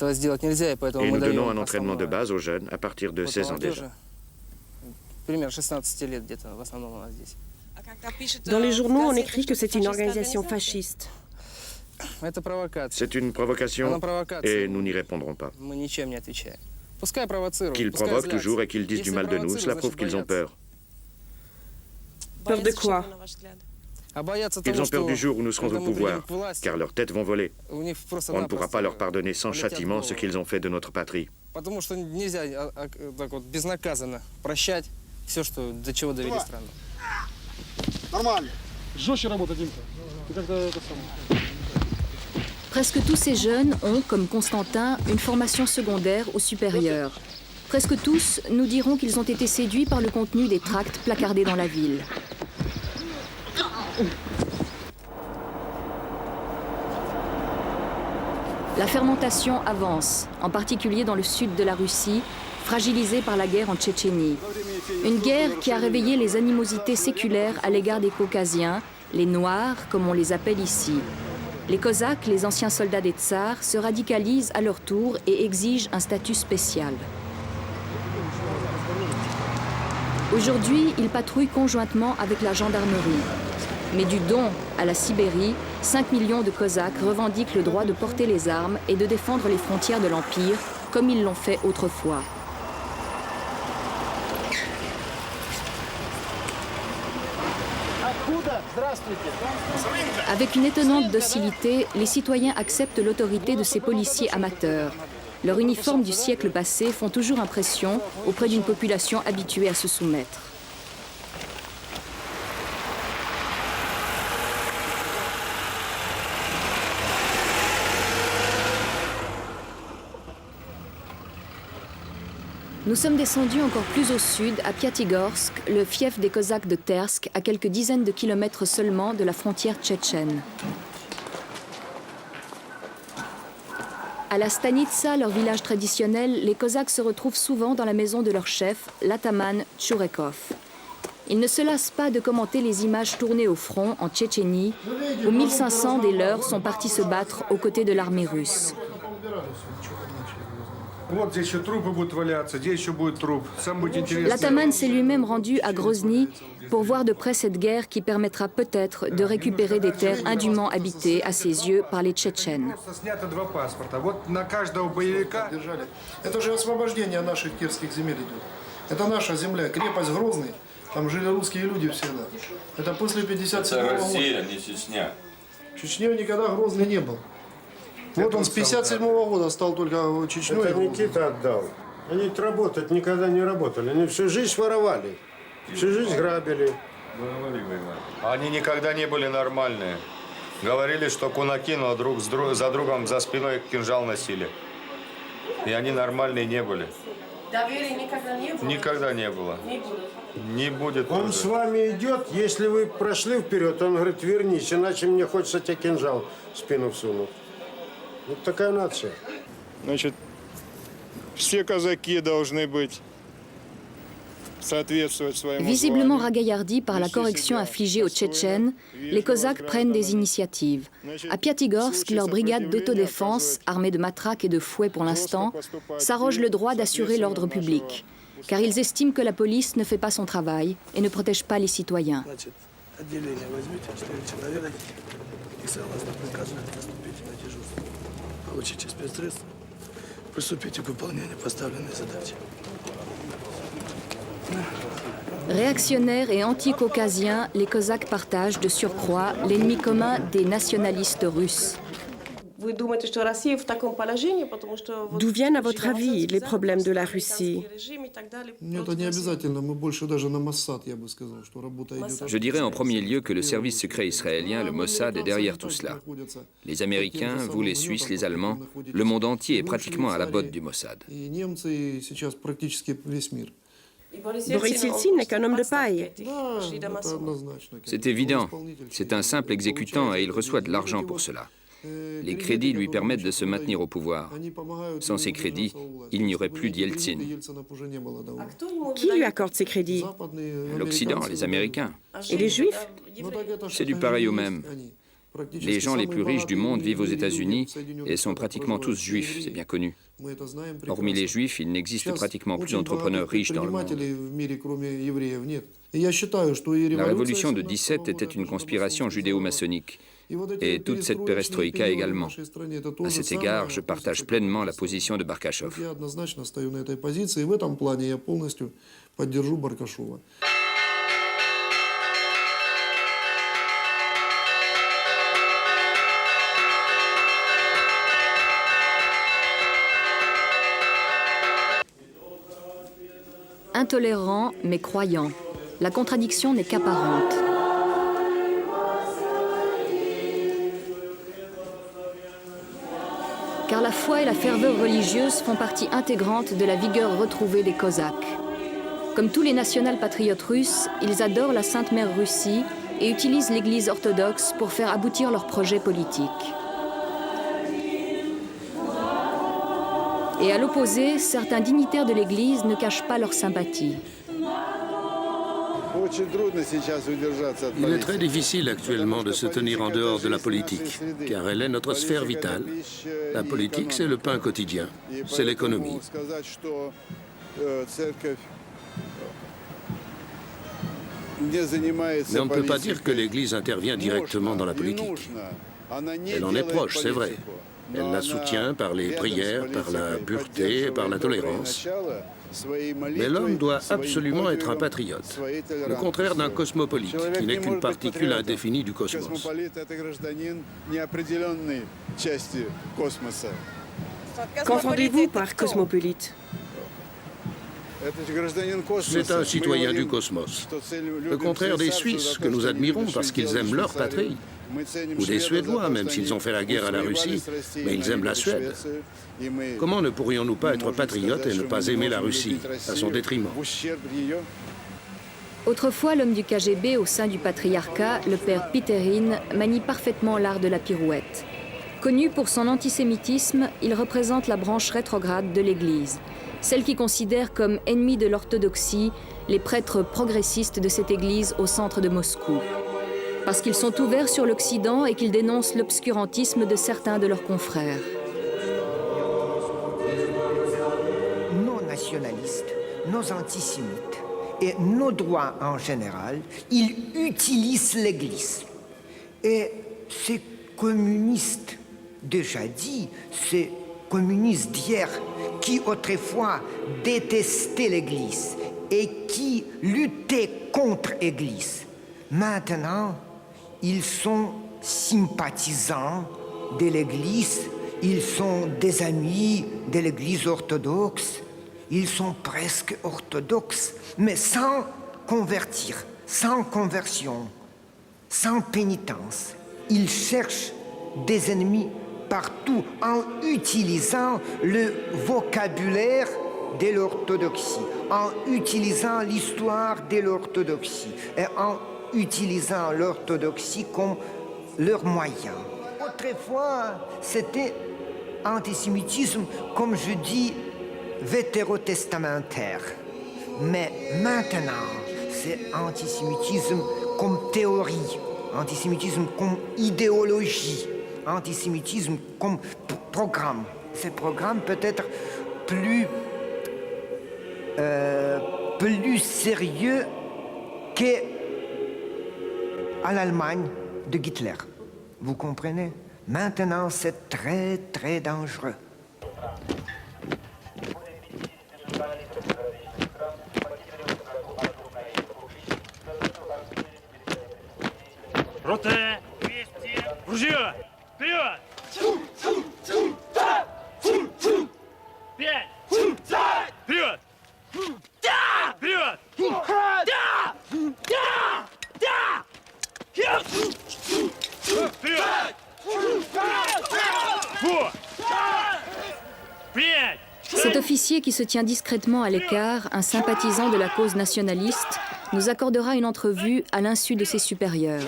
Speaker 6: nous donnons un entraînement de base aux jeunes à partir de 16 ans déjà.
Speaker 4: Dans les journaux, on écrit que c'est une organisation fasciste.
Speaker 6: C'est une provocation et nous n'y répondrons pas. Qu'ils provoquent toujours et qu'ils disent du mal de nous, cela prouve qu'ils ont peur.
Speaker 4: Peur de quoi?
Speaker 6: Ils ont peur du jour où nous serons au pouvoir, car leurs têtes vont voler. On ne pourra pas leur pardonner sans châtiment ce qu'ils ont fait de notre patrie.
Speaker 2: Presque tous ces jeunes ont, comme Constantin, une formation secondaire ou supérieure. Presque tous nous diront qu'ils ont été séduits par le contenu des tracts placardés dans la ville. La fermentation avance, en particulier dans le sud de la Russie, fragilisée par la guerre en Tchétchénie. Une guerre qui a réveillé les animosités séculaires à l'égard des Caucasiens, les Noirs, comme on les appelle ici. Les Cosaques, les anciens soldats des tsars, se radicalisent à leur tour et exigent un statut spécial. Aujourd'hui, ils patrouillent conjointement avec la gendarmerie. Mais du Don à la Sibérie, 5 millions de Cosaques revendiquent le droit de porter les armes et de défendre les frontières de l'Empire, comme ils l'ont fait autrefois. Avec une étonnante docilité, les citoyens acceptent l'autorité de ces policiers amateurs. Leurs uniformes du siècle passé font toujours impression auprès d'une population habituée à se soumettre. Nous sommes descendus encore plus au sud, à Piatigorsk, le fief des Cosaques de Tersk, à quelques dizaines de kilomètres seulement de la frontière tchétchène. À la Stanitsa, leur village traditionnel, les Cosaques se retrouvent souvent dans la maison de leur chef, l'ataman Tchourekov. Ils ne se lassent pas de commenter les images tournées au front, en Tchétchénie, où 1500 des leurs sont partis se battre aux côtés de l'armée russe. L'ataman s'est lui-même rendu à Grozny pour voir de près cette guerre qui permettra peut-être de récupérer des terres indûment habitées, à ses yeux, par les Tchétchènes.
Speaker 19: Вот он с 1957 года стал только Чечней. Это Никита отдал. Они работать никогда не работали. Они всю жизнь воровали. Всю жизнь грабили.
Speaker 20: Они никогда не были нормальные. Говорили, что кунаки, но друг за другом за спиной кинжал носили. И они нормальные не были.
Speaker 4: Доверия никогда не было?
Speaker 20: Никогда не было. Не будет.
Speaker 19: Он
Speaker 20: уже.
Speaker 19: с вами идет, если вы прошли вперед, он говорит, вернись, иначе мне хочется тебе кинжал в спину всунуть. Вот такая нация.
Speaker 21: Значит, все казаки должны быть соответствовать своему
Speaker 2: Visiblement ragaillardis par la correction infligée aux Tchétchènes, les Cosaques prennent des initiatives. À Piatigorsk, leur brigade d'autodéfense, armée de matraques et de fouets pour l'instant, s'arroge le droit d'assurer l'ordre public, car ils estiment que la police ne fait pas son travail et ne protège pas les citoyens. Réactionnaires et anti-caucasiens, les Cosaques partagent de surcroît l'ennemi commun des nationalistes russes.
Speaker 4: D'où viennent, à votre avis, les problèmes de la Russie?
Speaker 14: Je dirais en premier lieu que le service secret israélien, le Mossad, est derrière tout cela. Les Américains, vous les Suisses, les Allemands, le monde entier est pratiquement à la botte du Mossad.
Speaker 4: Boris Yeltsin n'est qu'un homme de paille.
Speaker 14: C'est évident. C'est un simple exécutant et il reçoit de l'argent pour cela. Les crédits lui permettent de se maintenir au pouvoir. Sans ces crédits, il n'y aurait plus d'Yeltsin.
Speaker 4: Qui lui accorde ces crédits?
Speaker 14: L'Occident, les Américains.
Speaker 4: Et les Juifs?
Speaker 14: C'est du pareil au même. Les gens les plus riches du monde vivent aux États-Unis et sont pratiquement tous juifs, c'est bien connu. Hormis les juifs, il n'existe pratiquement plus d'entrepreneurs riches dans le monde. La révolution de 17 était une conspiration judéo-maçonnique. Et toute cette perestroïka également. À cet égard, je partage pleinement la position de Barkashov.
Speaker 2: Intolérant mais croyant, la contradiction n'est qu'apparente. Car la foi et la ferveur religieuse font partie intégrante de la vigueur retrouvée des Cosaques. Comme tous les national-patriotes russes, ils adorent la Sainte Mère Russie et utilisent l'Église orthodoxe pour faire aboutir leurs projets politiques. Et à l'opposé, certains dignitaires de l'Église ne cachent pas leur sympathie.
Speaker 3: Il est très difficile actuellement de se tenir en dehors de la politique, car elle est notre sphère vitale. La politique, c'est le pain quotidien, c'est l'économie. Mais on ne peut pas dire que l'Église intervient directement dans la politique. Elle en est proche, c'est vrai. Elle la soutient par les prières, par la pureté, par la tolérance. Mais l'homme doit absolument être un patriote, le contraire d'un cosmopolite, qui n'est qu'une particule indéfinie du cosmos.
Speaker 4: Qu'entendez-vous par cosmopolite?
Speaker 3: C'est un citoyen du cosmos, le contraire des Suisses, que nous admirons parce qu'ils aiment leur patrie, ou des Suédois, même s'ils ont fait la guerre à la Russie, mais ils aiment la Suède. Comment ne pourrions-nous pas être patriotes et ne pas aimer la Russie, à son détriment?
Speaker 2: Autrefois, l'homme du KGB au sein du patriarcat, le père Piterin, manie parfaitement l'art de la pirouette. Connu pour son antisémitisme, il représente la branche rétrograde de l'Église, celle qui considère comme ennemis de l'orthodoxie les prêtres progressistes de cette Église au centre de Moscou. Parce qu'ils sont ouverts sur l'Occident et qu'ils dénoncent l'obscurantisme de certains de leurs confrères.
Speaker 1: Nos nationalistes, nos antisémites et nos droits en général, ils utilisent l'Église. Et ces communistes, déjà dit, ces communistes d'hier, qui autrefois détestaient l'Église et qui luttaient contre l'Église, maintenant, ils sont sympathisants de l'Église, ils sont des amis de l'Église orthodoxe, ils sont presque orthodoxes, mais sans convertir, sans conversion, sans pénitence. Ils cherchent des ennemis partout en utilisant le vocabulaire de l'orthodoxie, en utilisant l'histoire de l'orthodoxie et en utilisant l'orthodoxie comme leur moyen. Autrefois, c'était antisémitisme, comme je dis, vétérotestamentaire. Mais maintenant, c'est antisémitisme comme théorie, antisémitisme comme idéologie, antisémitisme comme programme. Ce programme peut être plus sérieux qu'à l'Allemagne de Hitler. Vous comprenez? Maintenant, c'est très, très dangereux.
Speaker 22: Рота! Ружье! Вперед! 5! Вперед! Вперед!
Speaker 2: Cet officier qui se tient discrètement à l'écart, un sympathisant de la cause nationaliste, nous accordera une entrevue à l'insu de ses supérieurs.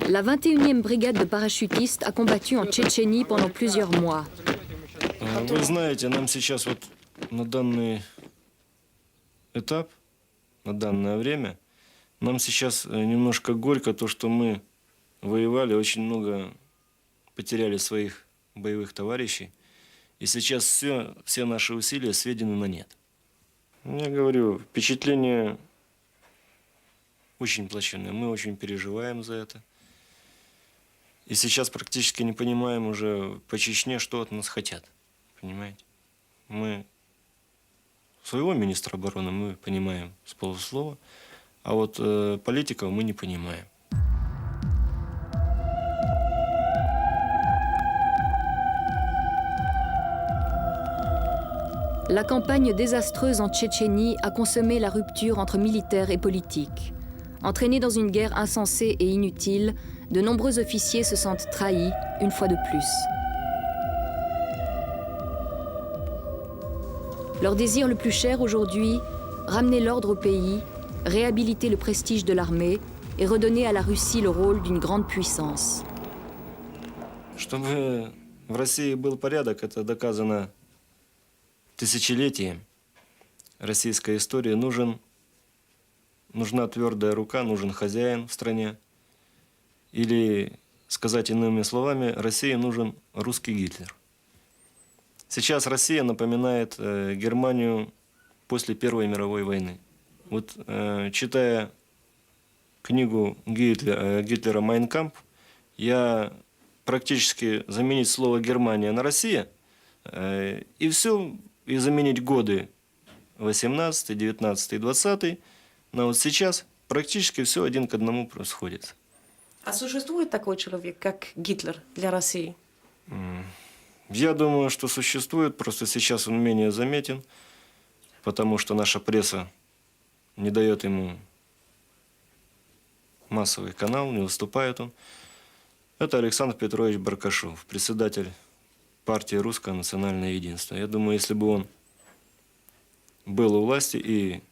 Speaker 2: La 21e brigade de parachutistes a combattu en Tchétchénie pendant plusieurs mois.
Speaker 17: Вы знаете, нам сейчас вот на данный этап, на данное время, нам сейчас немножко горько то, что мы воевали, очень много потеряли своих боевых товарищей, и сейчас все наши усилия сведены на нет. Я говорю, впечатление очень плачевное, мы очень переживаем за это. И сейчас практически не понимаем уже по Чечне, что от нас хотят. Понимаете? Мы своего министра обороны мы понимаем с полуслова, а вот политиков мы не понимаем.
Speaker 2: La campagne désastreuse en Tchétchénie a consommé la rupture entre militaires et politiques. Entraînés dans une guerre insensée et inutile, de nombreux officiers se sentent trahis, une fois de plus. Leur désir le plus cher aujourd'hui, ramener l'ordre au pays, réhabiliter le prestige de l'armée et redonner à la Russie le rôle d'une grande puissance.
Speaker 5: Чтобы в России был порядок, это доказано тысячелетием российской истории. Нужна твердая рука, нужен хозяин в стране. Или, сказать иными словами, России нужен русский Гитлер. Сейчас Россия напоминает Германию после Первой мировой войны. Вот читая книгу Гитлера «Майн кампф», я практически заменить слово «Германия» на «Россия» и все, и заменить годы 18, 19, 20. Но вот сейчас практически все один к одному происходит.
Speaker 4: А существует такой человек, как Гитлер для России?
Speaker 5: Я думаю, что существует, просто сейчас он менее заметен, потому что наша пресса не дает ему массовый канал, не выступает он. Это Александр Петрович Баркашов, председатель партии «Русское национальное единство». Я думаю, если бы он был у власти и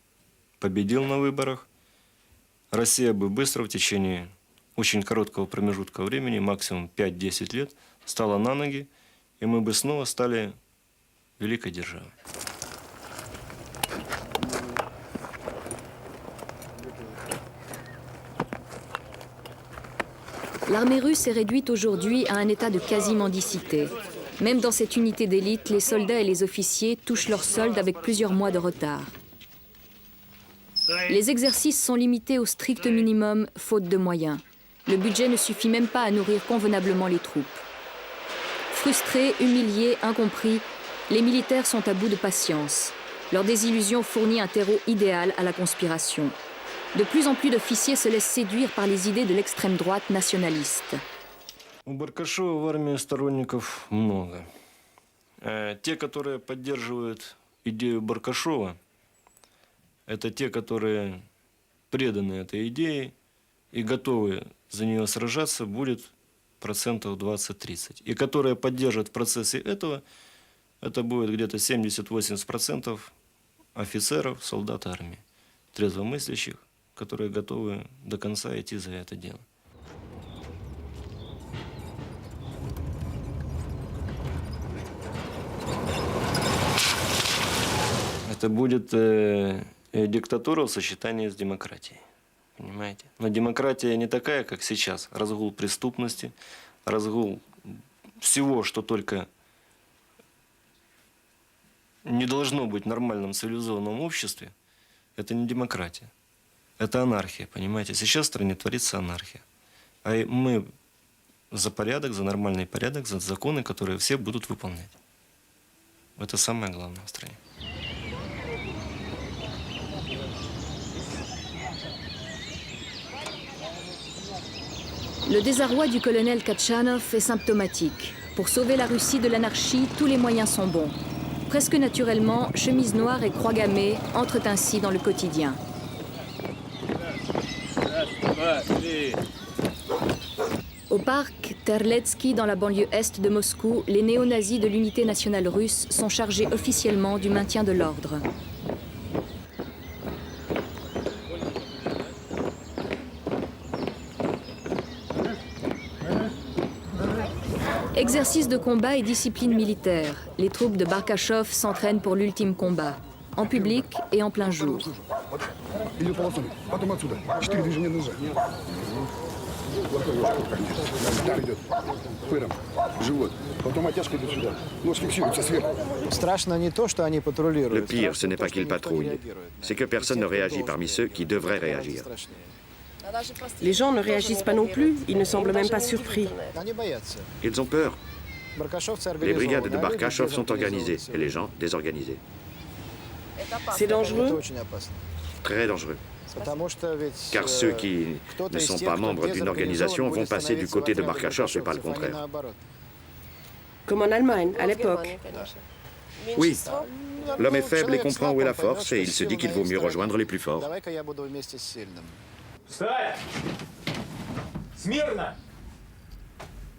Speaker 5: победил на выборах, Россия бы быстро в течение очень короткого промежутка времени, максимум 5-10 лет, стала на ноги, и мы бы снова стали великой державой.
Speaker 2: L'armée russe est réduite aujourd'hui à un état de quasi-mendicité. Même dans cette unité d'élite, les soldats et les officiers touchent leur solde avec plusieurs mois de retard. Les exercices sont limités au strict minimum, faute de moyens. Le budget ne suffit même pas à nourrir convenablement les troupes. Frustrés, humiliés, incompris, les militaires sont à bout de patience. Leur désillusion fournit un terreau idéal à la conspiration. De plus en plus d'officiers se laissent séduire par les idées de l'extrême droite nationaliste.
Speaker 5: У Баркашова в армии сторонников много. Те, которые поддерживают идею Баркашова, это те, которые преданы этой идее и готовы за нее сражаться, будет процентов 20-30. И которые поддержат в процессе этого, это будет где-то 70-80% офицеров, солдат армии, трезвомыслящих, которые готовы до конца идти за это дело. Это будет диктатура в сочетании с демократией. Понимаете? Но демократия не такая, как сейчас. Разгул преступности, разгул всего, что только не должно быть в нормальном цивилизованном обществе. Это не демократия. Это анархия, понимаете? Сейчас в стране творится анархия. А мы за порядок, за нормальный порядок, за законы, которые все будут выполнять. Это самое главное в стране.
Speaker 2: Le désarroi du colonel Katchanov est symptomatique. Pour sauver la Russie de l'anarchie, tous les moyens sont bons. Presque naturellement, chemise noire et croix gammée entrent ainsi dans le quotidien. Au parc Terletsky, dans la banlieue est de Moscou, les néo-nazis de l'unité nationale russe sont chargés officiellement du maintien de l'ordre. Exercice de combat et discipline militaire. Les troupes de Barkashov s'entraînent pour l'ultime combat, en public et en plein jour.
Speaker 6: Le pire, ce n'est pas qu'ils patrouillent, c'est que personne ne réagit parmi ceux qui devraient réagir.
Speaker 4: Les gens ne réagissent pas non plus, ils ne semblent même pas surpris.
Speaker 6: Ils ont peur. Les brigades de Barkashov sont organisées et les gens désorganisés.
Speaker 4: C'est dangereux?
Speaker 6: Très dangereux. Car ceux qui ne sont pas membres d'une organisation vont passer du côté de Barkashov et pas le contraire.
Speaker 4: Comme en Allemagne, à l'époque.
Speaker 6: Oui. L'homme est faible et comprend où est la force et il se dit qu'il vaut mieux rejoindre les plus forts.
Speaker 22: Встать! Смирно!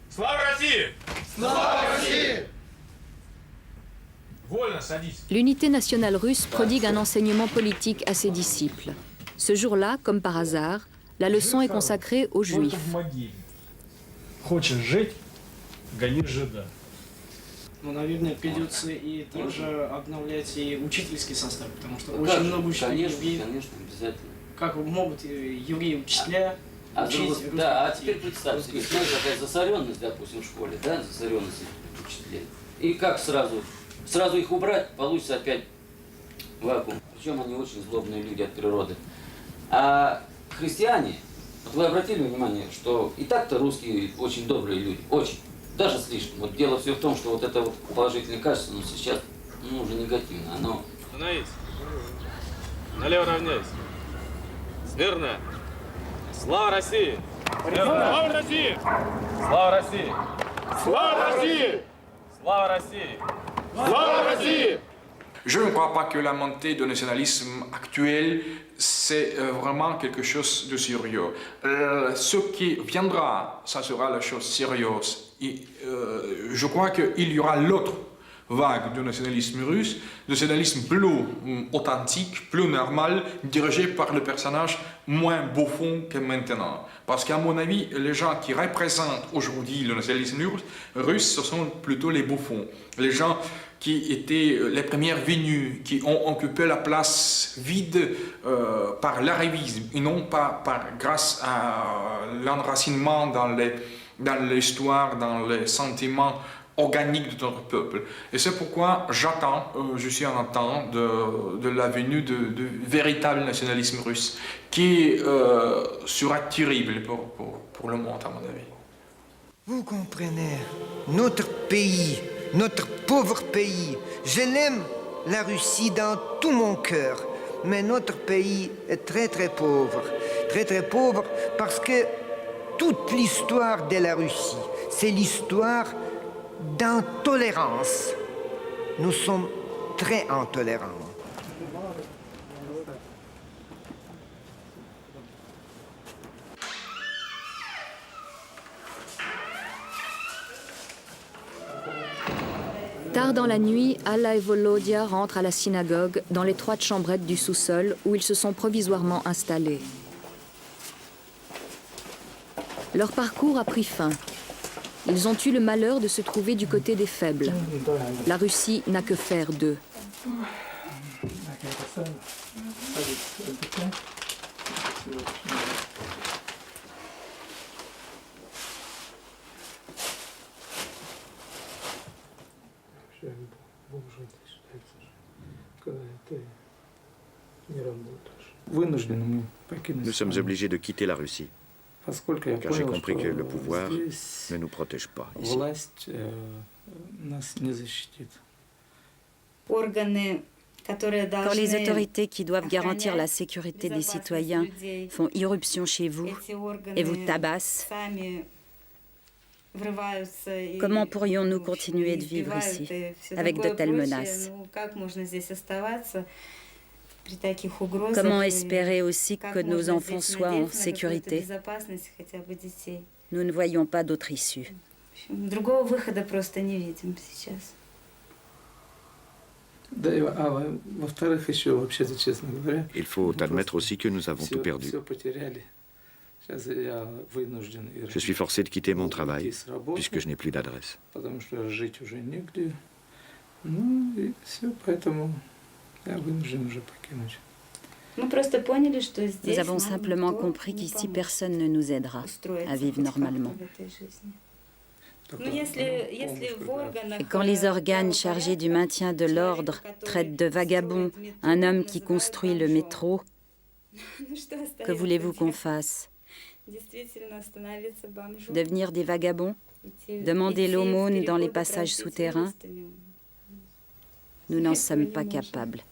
Speaker 22: Слава России! Слава России!
Speaker 2: L'unité nationale russe prodigue un enseignement politique à ses disciples. Ce jour-là, comme par hasard, la leçon est consacrée aux Juifs.
Speaker 8: Наверное, придется и также обновлять и учительский состав, потому что очень много евреев. Конечно, обязательно. Как могут евреи-учителя учить?
Speaker 10: Да, а теперь представьте, смотрите, какая засоренность, допустим, в школе, да, засоренность учителей. И как сразу их убрать, получится опять вакуум. Причем они очень злобные люди от природы. А христиане, вот вы обратили внимание, что и так-то русские очень добрые люди, очень. Даже слишком. Вот дело все в том, что вот это вот положительное качество, но сейчас, уже негативно. Оно...
Speaker 22: Остановись. Налево равняйся. Смирно. Слава России! Слава России! Слава России! Слава России! Слава России! Слава России!
Speaker 16: Je ne crois pas que la montée du nationalisme actuel, c'est vraiment quelque chose de sérieux. Ce qui viendra, ça sera la chose sérieuse. Et, je crois qu'il y aura l'autre vague du nationalisme russe, du nationalisme plus authentique, plus normal, dirigé par le personnage moins bouffon que maintenant. Parce qu'à mon avis, les gens qui représentent aujourd'hui le nationalisme russe, ce sont plutôt les bouffons. Les gens qui étaient les premières venus, qui ont occupé la place vide par l'arrivisme et non pas grâce à l'enracinement dans l'histoire, dans les sentiments organiques de notre peuple. Et c'est pourquoi j'attends, je suis en attente de la venue du véritable nationalisme russe, qui sera terrible pour le monde, à mon avis.
Speaker 1: Vous comprenez, notre pays, notre pauvre pays, je l'aime, la Russie, dans tout mon cœur, mais notre pays est très très pauvre parce que toute l'histoire de la Russie, c'est l'histoire d'intolérance. Nous sommes très intolérants.
Speaker 2: Tard dans la nuit, Alla et Volodya rentrent à la synagogue dans l'étroite chambrette du sous-sol où ils se sont provisoirement installés. Leur parcours a pris fin. Ils ont eu le malheur de se trouver du côté des faibles. La Russie n'a que faire d'eux.
Speaker 6: Nous sommes obligés de quitter la Russie, car j'ai compris que le pouvoir ne nous protège pas ici.
Speaker 23: Quand les autorités qui doivent garantir la sécurité des citoyens font irruption chez vous et vous tabassent, comment pourrions-nous continuer de vivre ici avec de telles menaces? Comment espérer aussi que nos enfants soient en sécurité? Nous ne voyons pas d'autre issue.
Speaker 6: Il faut admettre aussi que nous avons tout perdu. Je suis forcé de quitter mon travail, puisque je n'ai plus d'adresse.
Speaker 23: Nous avons simplement compris qu'ici, personne ne nous aidera à vivre normalement. Et quand les organes chargés du maintien de l'ordre traitent de vagabond un homme qui construit le métro, que voulez-vous qu'on fasse? Devenir des vagabonds? Demander l'aumône dans les passages souterrains? Nous n'en sommes pas capables.